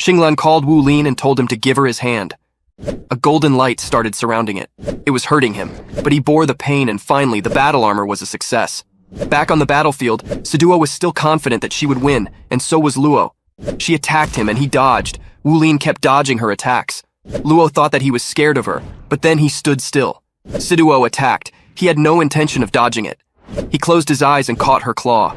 Xinglan called Wu Lin and told him to give her his hand. A golden light started surrounding it. It was hurting him, but he bore the pain, and finally the battle armor was a success. Back on the battlefield, Siduo was still confident that she would win, and so was Luo. She attacked him and he dodged. Wu Lin kept dodging her attacks. Luo thought that he was scared of her, but then he stood still. Siduo attacked. He had no intention of dodging it. He closed his eyes and caught her claw.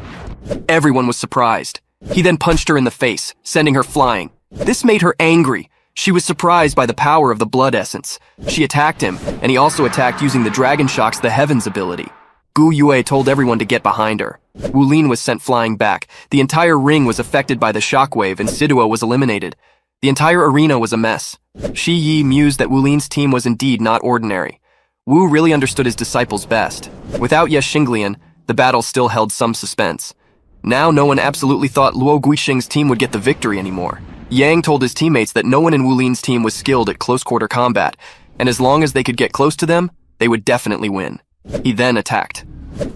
Everyone was surprised. He then punched her in the face, sending her flying. This made her angry. She was surprised by the power of the blood essence. She attacked him, and he also attacked using the Dragon Shock's The Heavens ability. Gu Yue told everyone to get behind her. Wu Lin was sent flying back. The entire ring was affected by the shockwave, and Siduo was eliminated. The entire arena was a mess. Shi Yi mused that Wu Lin's team was indeed not ordinary. Wu really understood his disciples best. Without Ye Xinglian, the battle still held some suspense. Now no one absolutely thought Luo Guixing's team would get the victory anymore. Yang told his teammates that no one in Wu Lin's team was skilled at close-quarter combat, and as long as they could get close to them, they would definitely win. He then attacked.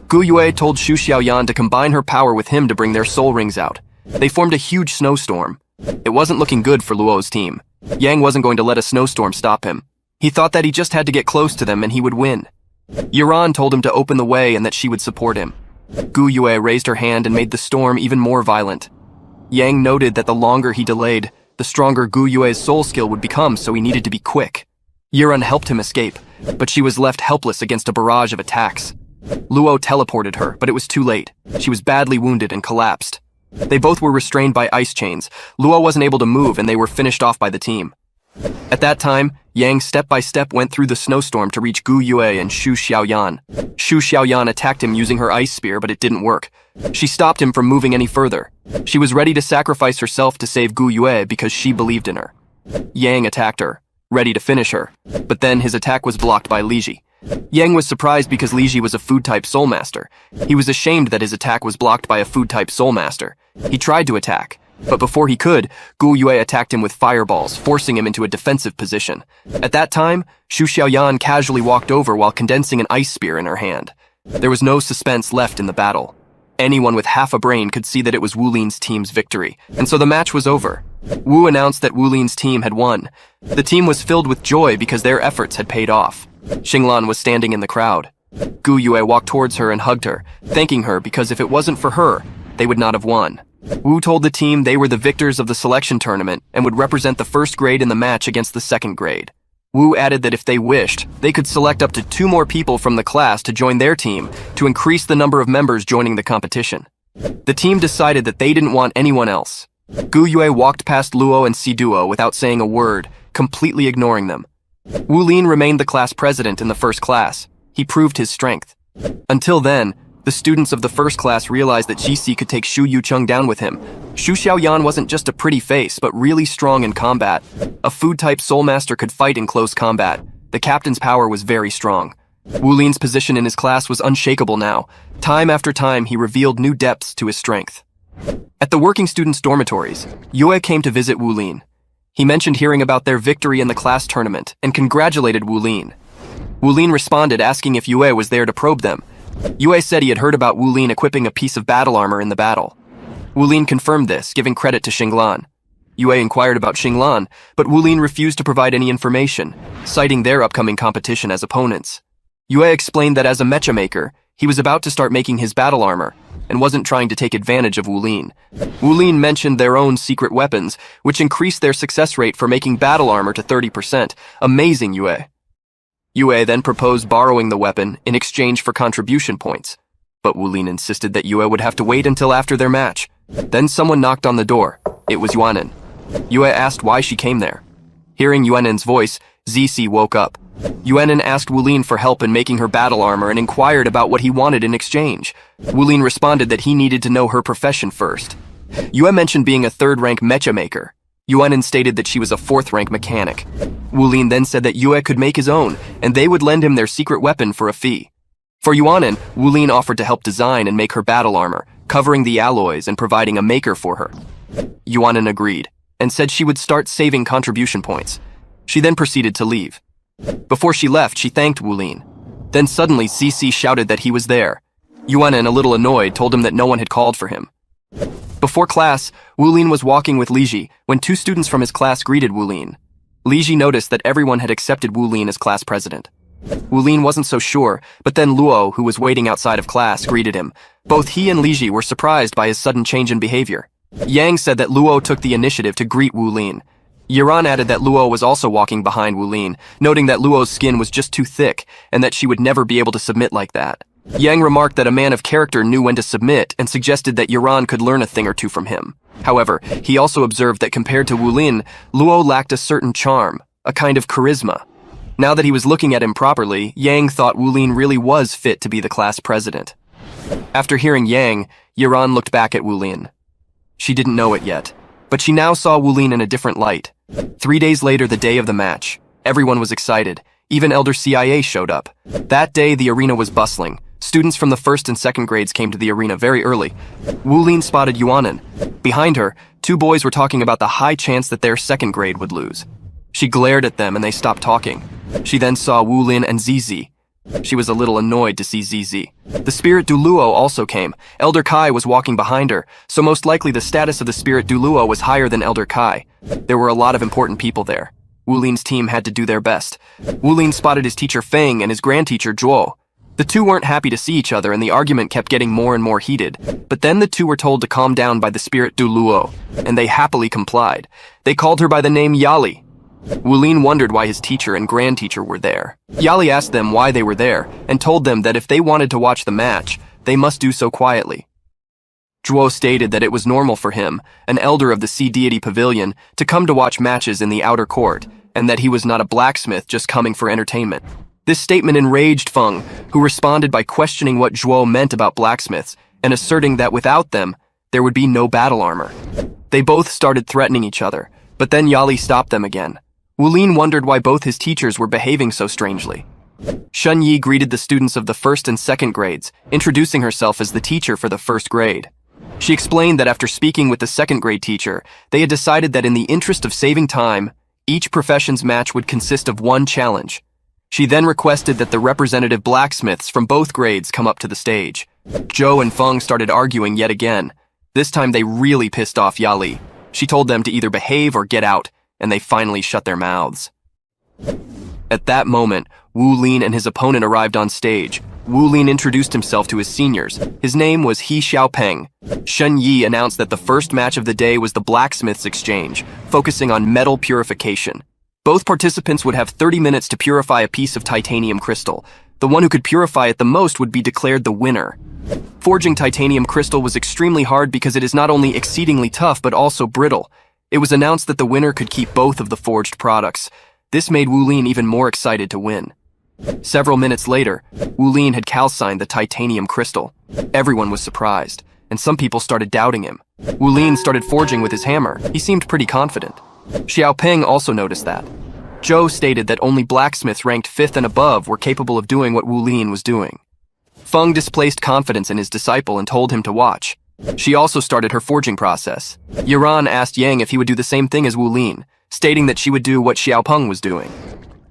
Gu Yue told Xu Xiaoyan to combine her power with him to bring their soul rings out. They formed a huge snowstorm. It wasn't looking good for Luo's team. Yang wasn't going to let a snowstorm stop him. He thought that he just had to get close to them and he would win. Yuran told him to open the way and that she would support him. Gu Yue raised her hand and made the storm even more violent. Yang noted that the longer he delayed, the stronger Gu Yue's soul skill would become, so he needed to be quick. Yuran helped him escape, but she was left helpless against a barrage of attacks. Luo teleported her, but it was too late. She was badly wounded and collapsed. They both were restrained by ice chains. Luo wasn't able to move and they were finished off by the team. At that time, Yang step by step went through the snowstorm to reach Gu Yue and Xu Xiaoyan. Xu Xiaoyan attacked him using her ice spear, but it didn't work. She stopped him from moving any further. She was ready to sacrifice herself to save Gu Yue because she believed in her. Yang attacked her, ready to finish her, but then his attack was blocked by Li Ji. Yang was surprised because Li Ji was a food-type soul master. He was ashamed that his attack was blocked by a food-type soul master. He tried to attack, but before he could, Gu Yue attacked him with fireballs, forcing him into a defensive position. At that time, Xu Xiaoyan casually walked over while condensing an ice spear in her hand. There was no suspense left in the battle. Anyone with half a brain could see that it was Wu Lin's team's victory, and so the match was over. Wu announced that Wu Lin's team had won. The team was filled with joy because their efforts had paid off. Xinglan was standing in the crowd. Gu Yue walked towards her and hugged her, thanking her because if it wasn't for her, they would not have won. Wu told the team they were the victors of the selection tournament and would represent the first grade in the match against the second grade. Wu added that if they wished, they could select up to 2 more people from the class to join their team to increase the number of members joining the competition. The team decided that they didn't want anyone else. Gu Yue walked past Luo and Siduo without saying a word, completely ignoring them. Wu Lin remained the class president in the first class. He proved his strength. Until then, the students of the first class realized that Jixi could take Xu Yucheng down with him. Xu Xiaoyan wasn't just a pretty face, but really strong in combat. A food-type soul master could fight in close combat. The captain's power was very strong. Wu Lin's position in his class was unshakable now. Time after time, he revealed new depths to his strength. At the working students' dormitories, Yue came to visit Wu Lin. He mentioned hearing about their victory in the class tournament and congratulated Wu Lin. Wu Lin responded asking if Yue was there to probe them. Yue said he had heard about Wu Lin equipping a piece of battle armor in the battle. Wu Lin confirmed this, giving credit to Xinglan. Yue inquired about Xinglan, but Wu Lin refused to provide any information, citing their upcoming competition as opponents. Yue explained that as a mecha maker, he was about to start making his battle armor, and wasn't trying to take advantage of Wu Lin. Wu Lin mentioned their own secret weapons, which increased their success rate for making battle armor to 30%. Amazing, Yue. Yue then proposed borrowing the weapon in exchange for contribution points, but Wu Lin insisted that Yue would have to wait until after their match. Then someone knocked on the door. It was Yuanen. Yue asked why she came there. Hearing Yuanen's voice, Zizi woke up. Yuanen asked Wu Lin for help in making her battle armor and inquired about what he wanted in exchange. Wu Lin responded that he needed to know her profession first. Yue mentioned being a 3rd-rank mecha maker. Yuanen stated that she was a 4th-rank mechanic. Wu Lin then said that Yue could make his own, and they would lend him their secret weapon for a fee. For Yuanen, Wu Lin offered to help design and make her battle armor, covering the alloys and providing a maker for her. Yuanen agreed, and said she would start saving contribution points. She then proceeded to leave. Before she left, she thanked Wu Lin. Then suddenly, Zizi shouted that he was there. Yuanen, a little annoyed, told him that no one had called for him. Before class, Wulin was walking with Liji when two students from his class greeted Wulin. Liji noticed that everyone had accepted Wulin as class president. Wulin wasn't so sure, but then Luo, who was waiting outside of class, greeted him. Both he and Liji were surprised by his sudden change in behavior. Yang said that Luo took the initiative to greet Wulin. Yuran added that Luo was also walking behind Wulin, noting that Luo's skin was just too thick and that she would never be able to submit like that. Yang remarked that a man of character knew when to submit and suggested that Yuran could learn a thing or two from him. However, he also observed that compared to Wulin, Luo lacked a certain charm, a kind of charisma. Now that he was looking at him properly, Yang thought Wulin really was fit to be the class president. After hearing Yang, Yuran looked back at Wulin. She didn't know it yet, but she now saw Wulin in a different light. 3 days later, the day of the match, everyone was excited. Even Elder CIA showed up. That day, the arena was bustling. Students from the first and second grades came to the arena very early. Wulin spotted Yuanan. Behind her, two boys were talking about the high chance that their second grade would lose. She glared at them and they stopped talking. She then saw Wulin and Zizi. She was a little annoyed to see Zizi. The Spirit Duluo also came. Elder Kai was walking behind her, so most likely the status of the Spirit Duluo was higher than Elder Kai. There were a lot of important people there. Wulin's team had to do their best. Wulin spotted his teacher Feng and his grandteacher Zhuo. The two weren't happy to see each other and the argument kept getting more and more heated. But then the two were told to calm down by the Spirit Duluo, and they happily complied. They called her by the name Yali. Wulin wondered why his teacher and grandteacher were there. Yali asked them why they were there and told them that if they wanted to watch the match, they must do so quietly. Zhuo stated that it was normal for him, an elder of the Sea Deity Pavilion, to come to watch matches in the outer court, and that he was not a blacksmith just coming for entertainment. This statement enraged Feng, who responded by questioning what Zhuo meant about blacksmiths and asserting that without them, there would be no battle armor. They both started threatening each other, but then Yali stopped them again. Wulin wondered why both his teachers were behaving so strangely. Shun Yi greeted the students of the first and second grades, introducing herself as the teacher for the first grade. She explained that after speaking with the second grade teacher, they had decided that in the interest of saving time, each profession's match would consist of one challenge. She then requested that the representative blacksmiths from both grades come up to the stage. Zhou and Feng started arguing yet again. This time they really pissed off Yali. She told them to either behave or get out, and they finally shut their mouths. At that moment, Wulin and his opponent arrived on stage. Wulin introduced himself to his seniors. His name was He Xiaopeng. Shun Yi announced that the first match of the day was the Blacksmith's Exchange, focusing on metal purification. Both participants would have 30 minutes to purify a piece of titanium crystal. The one who could purify it the most would be declared the winner. Forging titanium crystal was extremely hard because it is not only exceedingly tough but also brittle. It was announced that the winner could keep both of the forged products. This made Wulin even more excited to win. Several minutes later, Wulin had calcined the titanium crystal. Everyone was surprised, and some people started doubting him. Wulin started forging with his hammer. He seemed pretty confident. Xiaopeng also noticed that. Zhou stated that only blacksmiths ranked 5th and above were capable of doing what Wulin was doing. Feng displaced confidence in his disciple and told him to watch. She also started her forging process. Yuran asked Yang if he would do the same thing as Wulin, stating that she would do what Xiaopeng was doing.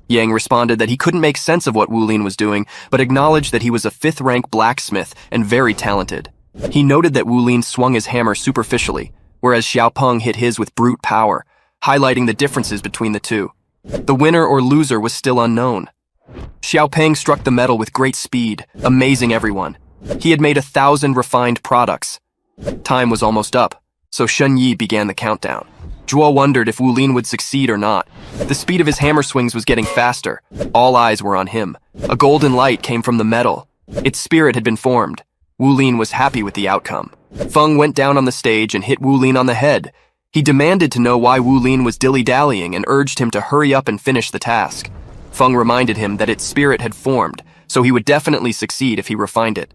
Yang responded that he couldn't make sense of what Wulin was doing, but acknowledged that he was a 5th-rank blacksmith and very talented. He noted that Wulin swung his hammer superficially, whereas Xiaopeng hit his with brute power, highlighting the differences between the two. The winner or loser was still unknown. Xiaopeng struck the metal with great speed, amazing everyone. He had made 1,000 refined products. Time was almost up, so Shun Yi began the countdown. Zhuo wondered if Wulin would succeed or not. The speed of his hammer swings was getting faster. All eyes were on him. A golden light came from the metal. Its spirit had been formed. Wulin was happy with the outcome. Feng went down on the stage and hit Wulin on the head. He demanded to know why Wulin was dilly-dallying and urged him to hurry up and finish the task. Feng reminded him that its spirit had formed, so he would definitely succeed if he refined it.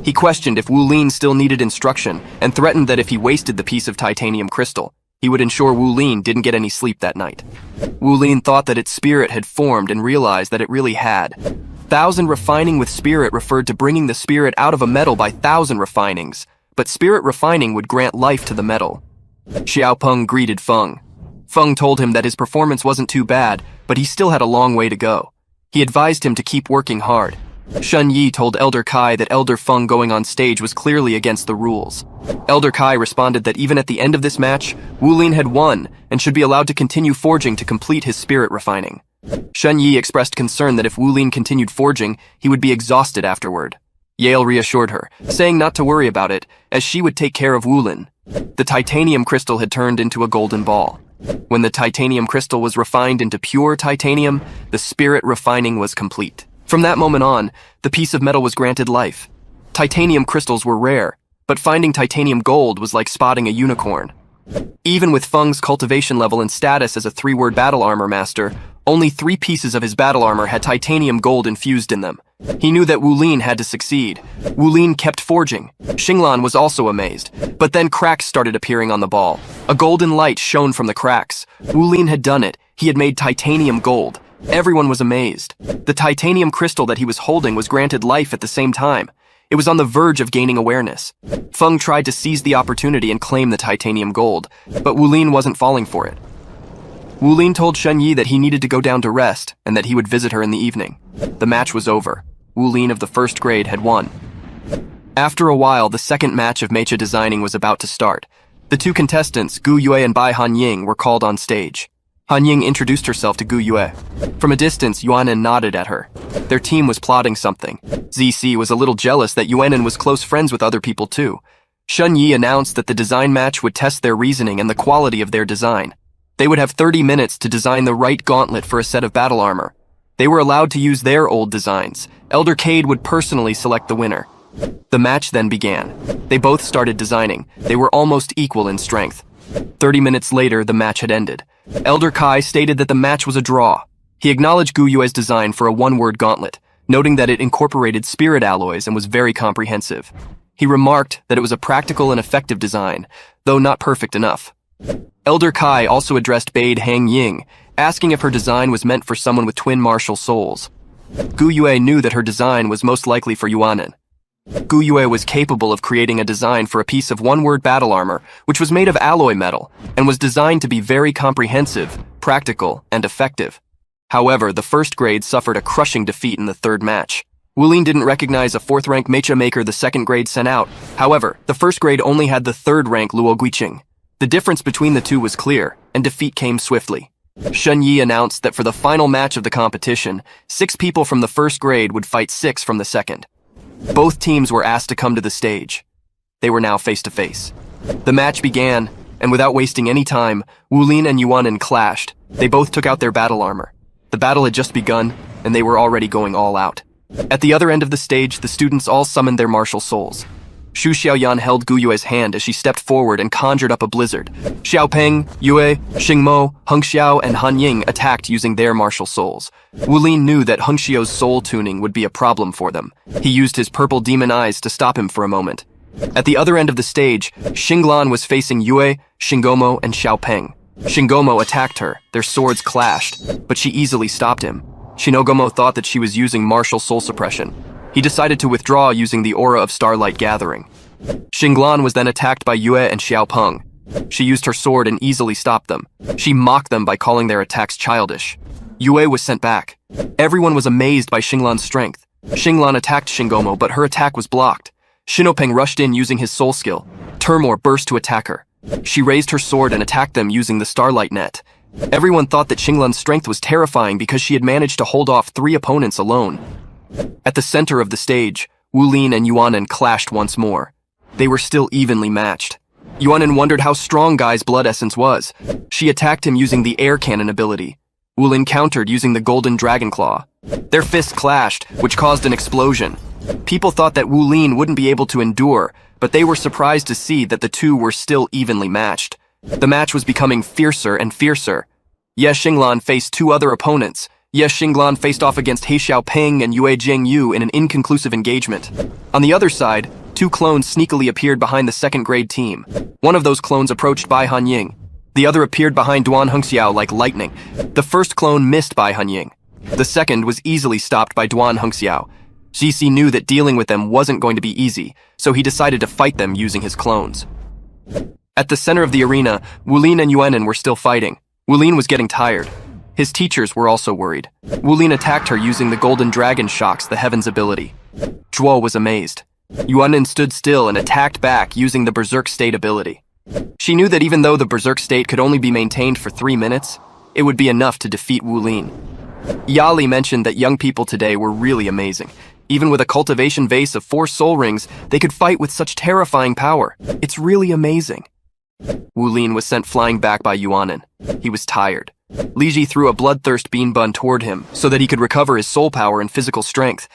He questioned if Wulin still needed instruction and threatened that if he wasted the piece of titanium crystal, he would ensure Wulin didn't get any sleep that night. Wulin thought that its spirit had formed and realized that it really had. 1,000 refining with spirit referred to bringing the spirit out of a metal by 1,000 refinings, but spirit refining would grant life to the metal. Xiaopeng greeted Feng. Feng told him that his performance wasn't too bad, but he still had a long way to go. He advised him to keep working hard. Shun Yi told Elder Kai that Elder Feng going on stage was clearly against the rules. Elder Kai responded that even at the end of this match, Wu Lin had won and should be allowed to continue forging to complete his spirit refining. Shun Yi expressed concern that if Wu Lin continued forging, he would be exhausted afterward. Yale reassured her, saying not to worry about it, as she would take care of Wu Lin. The titanium crystal had turned into a golden ball. When the titanium crystal was refined into pure titanium, the spirit refining was complete. From that moment on, the piece of metal was granted life. Titanium crystals were rare, but finding titanium gold was like spotting a unicorn. Even with Feng's cultivation level and status as a 3-word battle armor master, only 3 pieces of his battle armor had titanium gold infused in them. He knew that Wu Lin had to succeed. Wu Lin kept forging. Xinglan was also amazed, but then cracks started appearing on the ball. A golden light shone from the cracks. Wu Lin had done it. He had made titanium gold. Everyone was amazed. The titanium crystal that he was holding was granted life at the same time. It was on the verge of gaining awareness. Feng tried to seize the opportunity and claim the titanium gold, but Wu Lin wasn't falling for it. Wu Lin told Shun Yi that he needed to go down to rest and that he would visit her in the evening. The match was over. Wu Lin of the 1st grade had won. After a while, the second match of Mecha designing was about to start. The 2 contestants, Gu Yue and Bai Hanying, were called on stage. Hanying introduced herself to Gu Yue. From a distance, Yuanen nodded at her. Their team was plotting something. ZC was a little jealous that Yuanen was close friends with other people too. Shun Yi announced that the design match would test their reasoning and the quality of their design. They would have 30 minutes to design the right gauntlet for a set of battle armor. They were allowed to use their old designs. Elder Cade would personally select the winner. The match then began. They both started designing. They were almost equal in strength. 30 minutes later, the match had ended. Elder Kai stated that the match was a draw. He acknowledged Gu Yue's design for a 1-word gauntlet, noting that it incorporated spirit alloys and was very comprehensive. He remarked that it was a practical and effective design, though not perfect enough. Elder Kai also addressed Bade Hang Ying, asking if her design was meant for someone with twin martial souls. Gu Yue knew that her design was most likely for Yuanen. Gu Yue was capable of creating a design for a piece of 1-word battle armor, which was made of alloy metal, and was designed to be very comprehensive, practical, and effective. However, the 1st grade suffered a crushing defeat in the 3rd match. Wu Lin didn't recognize a 4th-rank mecha maker the 2nd grade sent out. However, the 1st grade only had the 3rd-rank Luo Guiqing. The difference between the 2 was clear, and defeat came swiftly. Shun Yi announced that for the final match of the competition, 6 people from the 1st grade would fight 6 from the 2nd. Both teams were asked to come to the stage. They were now face-to-face. The match began, and without wasting any time, Wu Lin and Yuanen clashed. They both took out their battle armor. The battle had just begun, and they were already going all out. At the other end of the stage, the students all summoned their martial souls. Xu Xiaoyan held Gu Yue's hand as she stepped forward and conjured up a blizzard. Xiaopeng, Yue, Xingmo, Hengxiao, and Han Ying attacked using their martial souls. Wu Lin knew that Hengxiao's soul tuning would be a problem for them. He used his purple demon eyes to stop him for a moment. At the other end of the stage, Xinglan was facing Yue, Xingomo, and Xiaopeng. Xingomo attacked her. Their swords clashed, but she easily stopped him. Shinogomo thought that she was using martial soul suppression. He decided to withdraw using the aura of Starlight Gathering. Xinglan was then attacked by Yue and Xiaopeng. She used her sword and easily stopped them. She mocked them by calling their attacks childish. Yue was sent back. Everyone was amazed by Xinglan's strength. Xinglan attacked Xingomo, but her attack was blocked. Shinopeng rushed in using his soul skill. Turmor burst to attack her. She raised her sword and attacked them using the Starlight Net. Everyone thought that Xinglan's strength was terrifying because she had managed to hold off 3 opponents alone. At the center of the stage, Wu Lin and Yuanen clashed once more. They were still evenly matched. Yuanen wondered how strong Guy's blood essence was. She attacked him using the air cannon ability. Wu Lin countered using the golden dragon claw. Their fists clashed, which caused an explosion. People thought that Wu Lin wouldn't be able to endure, but they were surprised to see that the 2 were still evenly matched. The match was becoming fiercer and fiercer. Ye Xinglan faced 2 other opponents. Ye Xinglan faced off against He Xiaopeng and Yue Jingyu in an inconclusive engagement. On the other side, 2 clones sneakily appeared behind the 2nd grade team. One of those clones approached Bai Hanying. The other appeared behind Duan Hengxiao like lightning. The first clone missed Bai Hanying. The second was easily stopped by Duan Hengxiao. Xisi knew that dealing with them wasn't going to be easy, so he decided to fight them using his clones. At the center of the arena, Wu Lin and Yuanen were still fighting. Wu Lin was getting tired. His teachers were also worried. Wulin attacked her using the Golden Dragon Shocks, the Heaven's ability. Zhuo was amazed. Yuanin stood still and attacked back using the Berserk State ability. She knew that even though the Berserk State could only be maintained for 3 minutes, it would be enough to defeat Wulin. Yali mentioned that young people today were really amazing. Even with a cultivation vase of 4 soul rings, they could fight with such terrifying power. It's really amazing. Wulin was sent flying back by Yuanin. He was tired. Li Ji threw a bloodthirst bean bun toward him so that he could recover his soul power and physical strength.